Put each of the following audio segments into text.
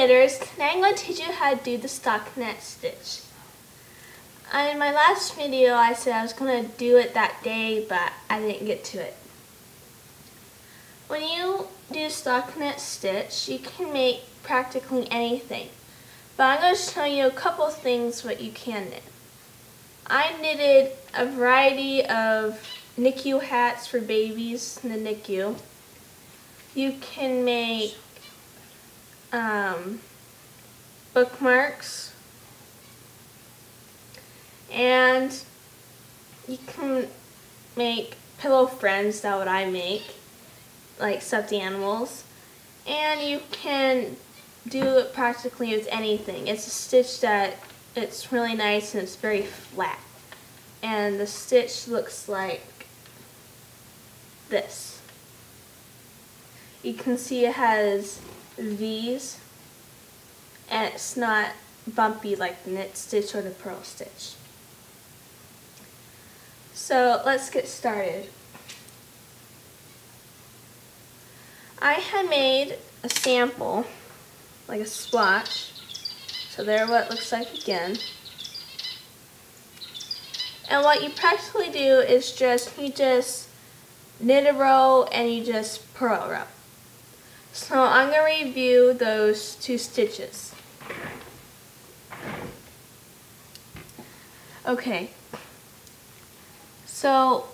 knitters. Today I'm going to teach you how to do the stockinette stitch. In my last video I said I was going to do it that day, but I didn't get to it. When you do stockinette stitch, you can make practically anything. But I'm going to show you a couple of things what you can knit. I knitted a variety of NICU hats for babies in the NICU. You can make bookmarks, and you can make pillow friends. That's what I make, like stuffed animals. And you can do it practically with anything. It's a stitch that it's really nice and it's very flat, and the stitch looks like this. You can see it has V's, and it's not bumpy like the knit stitch or the purl stitch. So let's get started. I had made a sample, like a swatch, so there what it looks like again. And what you practically do is you just knit a row and you just purl a row. So I'm going to review those two stitches. Okay, so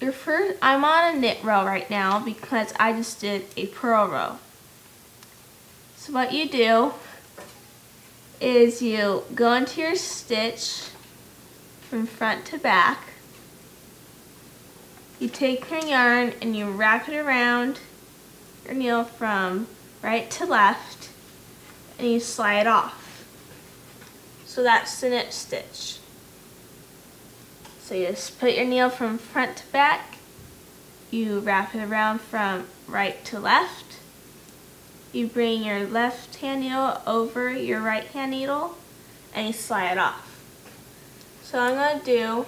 I'm on a knit row right now because I just did a purl row. So what you do is you go into your stitch from front to back. You take your yarn and you wrap it around your needle from right to left, and you slide off. So that's the knit stitch. So you just put your needle from front to back, you wrap it around from right to left, you bring your left hand needle over your right hand needle, and you slide off. So I'm going to do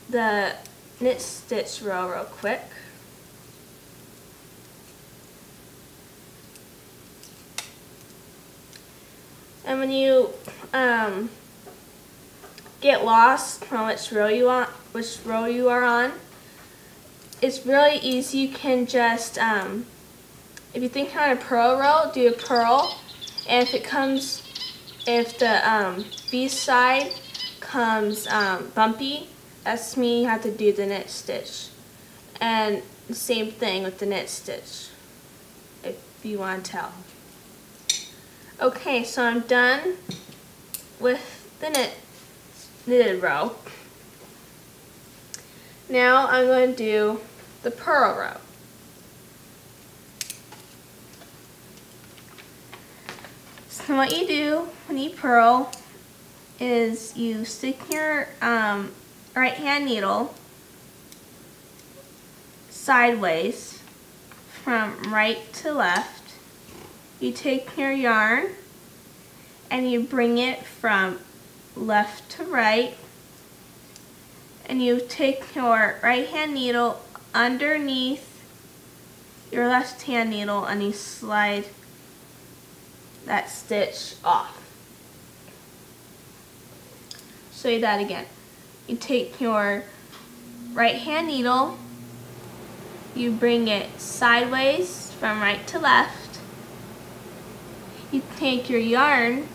the knit stitch row real quick. And when you get lost from which row you are on, it's really easy. You can just, if you think you're on a purl row, do a purl, and if the V side comes bumpy, that's mean you have to do the knit stitch. And the same thing with the knit stitch, if you want to tell. Okay, so I'm done with the knitted row. Now I'm going to do the purl row. So what you do when you purl is you stick your right hand needle sideways from right to left. You take your yarn and you bring it from left to right, and you take your right hand needle underneath your left hand needle and you slide that stitch off. Show you that again. You take your right hand needle, you bring it sideways from right to left. You take your yarn,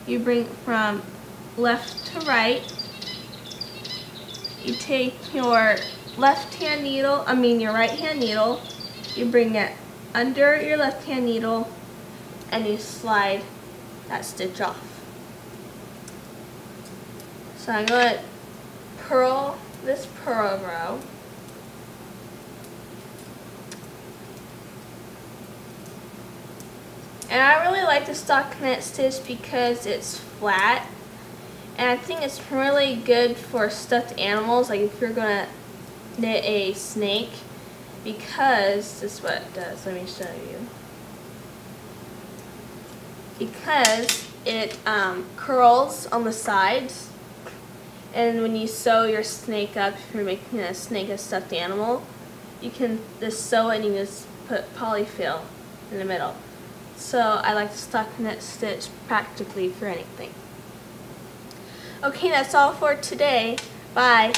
you bring it from left to right. You take your right hand needle, you bring it under your left hand needle, and you slide that stitch off. So I'm going to purl this purl row. And I really like the stockinette stitch because it's flat, and I think it's really good for stuffed animals, like if you're going to knit a snake, because this is what it does. Let me show you. Because it curls on the sides, and when you sew your snake up, if you're making a snake a stuffed animal, you can just sew it and you just put polyfill in the middle. So I like to stockinette stitch practically for anything. Okay, that's all for today. Bye.